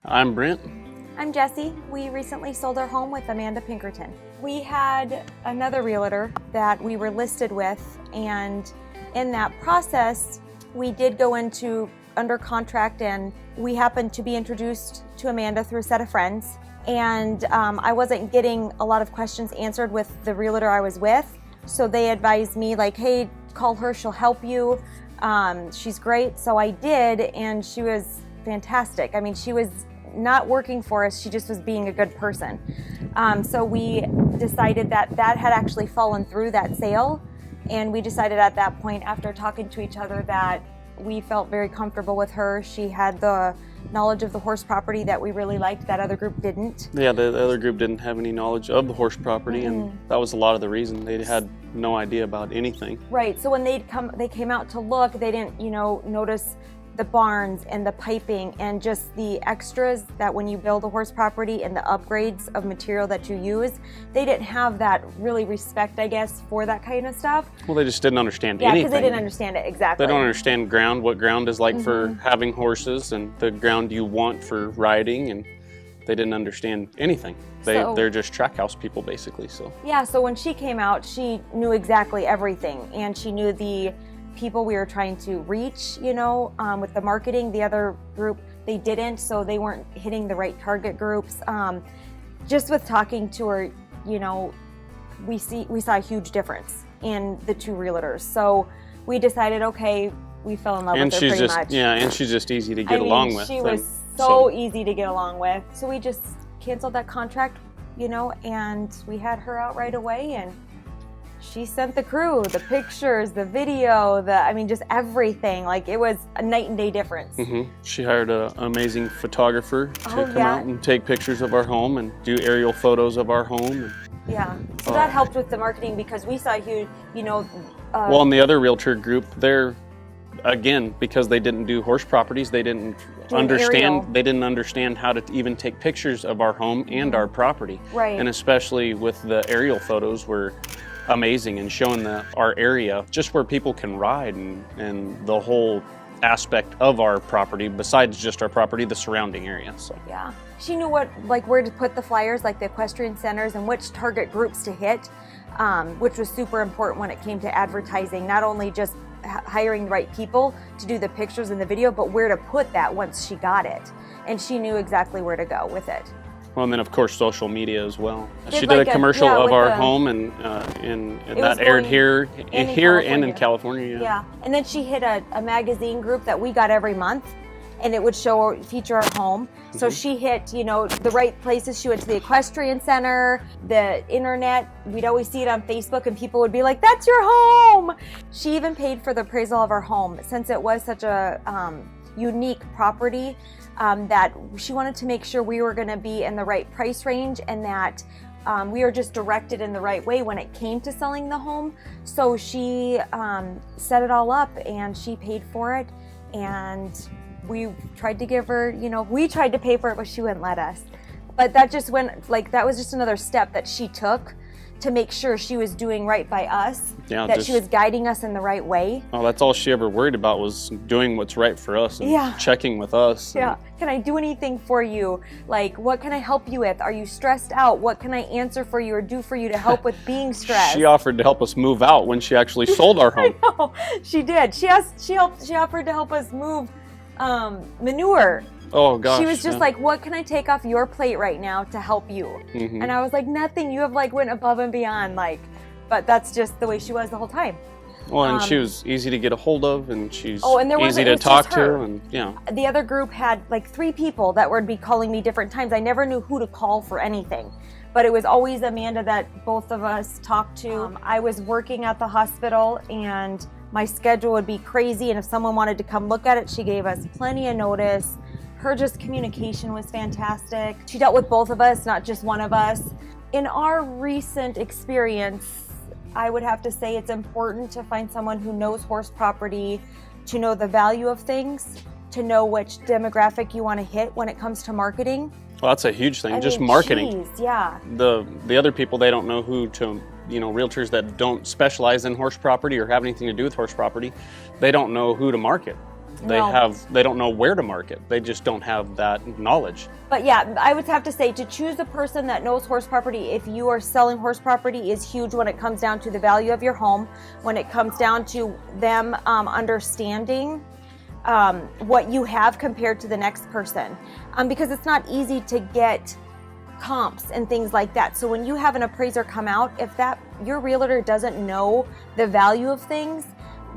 I'm Brent. I'm Jessie. We recently sold our home with Amanda Pinkerton. We had another realtor that we were listed with, and in that process, we did go into under contract, and we happened to be introduced to Amanda through a set of friends. And I wasn't getting a lot of questions answered with the realtor I was with, so they advised me like, hey, call her, she'll help you. She's great. So I did, and she was fantastic. I mean, she was not working for us, she just was being a good person. So we decided that that had actually fallen through, that sale, and we decided at that point, after talking to each other, that we felt very comfortable with her. She had the knowledge of the horse property that we really liked. That other group didn't. Yeah, the other group didn't have any knowledge of the horse property, and that was a lot of the reason. They had no idea about anything. Right. So when they came out to look, they didn't, notice the barns and the piping and just the extras that when you build a horse property and the upgrades of material that you use. They didn't have that really respect, I guess, for that kind of stuff. Well, they just didn't understand anything. anything. Yeah, because they didn't understand it, exactly. They don't understand ground, what ground is like for having horses, and the ground you want for riding, and they didn't understand anything. They're just track house people, basically. So yeah, so when she came out, she knew exactly everything, and she knew the people we were trying to reach, with the marketing. The other group, they didn't, so they weren't hitting the right target groups. Just with talking to her, we saw a huge difference in the two realtors. So we decided, okay, we fell in love with her pretty much. Yeah, and she's just easy to get along with. She was so easy to get along with. So we just canceled that contract, and we had her out right away, and she sent the crew, the pictures, the video, just everything. Like, it was a night and day difference. She hired an amazing photographer to come out and take pictures of our home and do aerial photos of our home. Yeah, so that helped with the marketing, because we saw huge, well, in the other realtor group, again, because they didn't do horse properties, they didn't understand how to even take pictures of our home and our property. Right. And especially with the aerial photos were amazing, and showing our area, just where people can ride, and the whole aspect of our property, besides just our property, the surrounding area. So yeah, she knew where to put the flyers, like the equestrian centers, and which target groups to hit, which was super important when it came to advertising. Not only just hiring the right people to do the pictures and the video, but where to put that once she got it, and she knew exactly where to go with it. Well, and then of course social media as well. She did a commercial of our home, and that aired here and in California. Yeah, and then she hit a magazine group that we got every month, and it would feature our home. So she hit, the right places. She went to the equestrian center, the internet. We'd always see it on Facebook, and people would be like, "That's your home." She even paid for the appraisal of our home, since it was such a unique property. That she wanted to make sure we were going to be in the right price range, and that we were just directed in the right way when it came to selling the home. So she set it all up, and she paid for it, and we tried to give her, we tried to pay for it, but she wouldn't let us. But that just went, that was just another step that she took to make sure she was doing right by us, that she was guiding us in the right way. Oh, that's all she ever worried about, was doing what's right for us, and checking with us. Yeah, can I do anything for you? Like, what can I help you with? Are you stressed out? What can I answer for you or do for you to help with being stressed? She offered to help us move out when she actually sold our home. I know, she did. She offered to help us move manure. Oh gosh. She was just like, what can I take off your plate right now to help you? And I was like, nothing. You have went above and beyond, but that's just the way she was the whole time. Well, and she was easy to get a hold of, and she's easy to talk to, and The other group had 3 people that would be calling me different times. I never knew who to call for anything, but it was always Amanda that both of us talked to. I was working at the hospital, and my schedule would be crazy, and if someone wanted to come look at it, she gave us plenty of notice. Her communication was fantastic. She dealt with both of us, not just one of us. In our recent experience, I would have to say it's important to find someone who knows horse property, to know the value of things, to know which demographic you want to hit when it comes to marketing. Well, that's a huge thing, just marketing. Geez, yeah. The other people, they don't know who to, realtors that don't specialize in horse property or have anything to do with horse property, they don't know who to market. No. They don't know where to market. They just don't have that knowledge. But yeah, I would have to say to choose a person that knows horse property if you are selling horse property is huge when it comes down to the value of your home, when it comes down to them understanding what you have compared to the next person, because it's not easy to get comps and things like that. So when you have an appraiser come out, if your realtor doesn't know the value of things,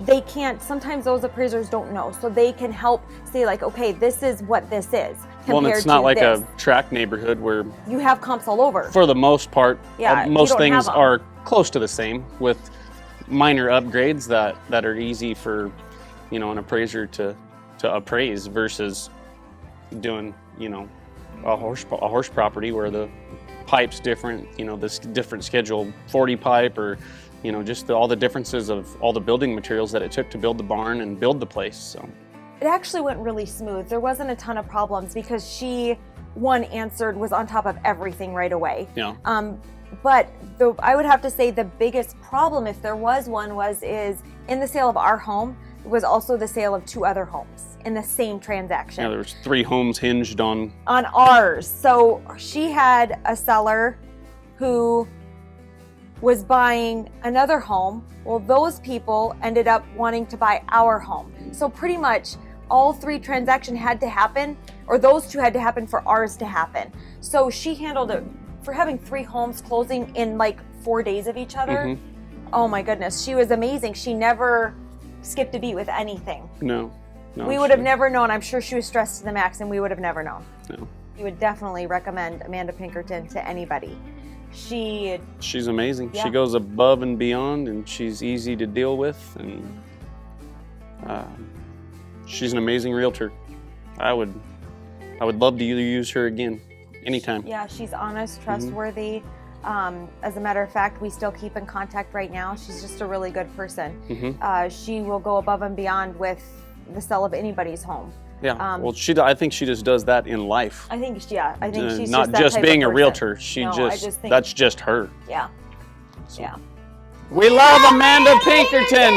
they can't, sometimes those appraisers don't know, so they can help say like, okay, this is what this is. Well, and it's not like a tract neighborhood where you have comps all over. For the most part, yeah, most things are close to the same, with minor upgrades that are easy for, you know, an appraiser to appraise versus doing, you know, a horse property where the pipe's different, you know, this different schedule 40 pipe, or you know, just all the differences of all the building materials that it took to build the barn and build the place. So it actually went really smooth. There wasn't a ton of problems because she, was on top of everything right away. Yeah. But I would have to say the biggest problem, if there was one, is in the sale of our home, was also the sale of 2 other homes in the same transaction. Yeah, there was 3 homes hinged on ours. So she had a seller who was buying another home. Well, those people ended up wanting to buy our home. So pretty much all 3 transactions had to happen, or those 2 had to happen for ours to happen. So she handled it for having 3 homes closing in like 4 days of each other. Mm-hmm. Oh my goodness, she was amazing. She never skipped a beat with anything. No, we would have never known. I'm sure she was stressed to the max, and we would have never known. No. You would definitely recommend Amanda Pinkerton to anybody. She's amazing. Yeah. She goes above and beyond, and she's easy to deal with, and she's an amazing realtor. I would love to use her again anytime. Yeah, she's honest, trustworthy. As a matter of fact, we still keep in contact right now. She's just a really good person. Mm-hmm. She will go above and beyond with the sell of anybody's home. Yeah, well, I think she just does that in life. I think she's not just being a realtor. That's just her. Yeah. So. Yeah. We love Amanda Pinkerton.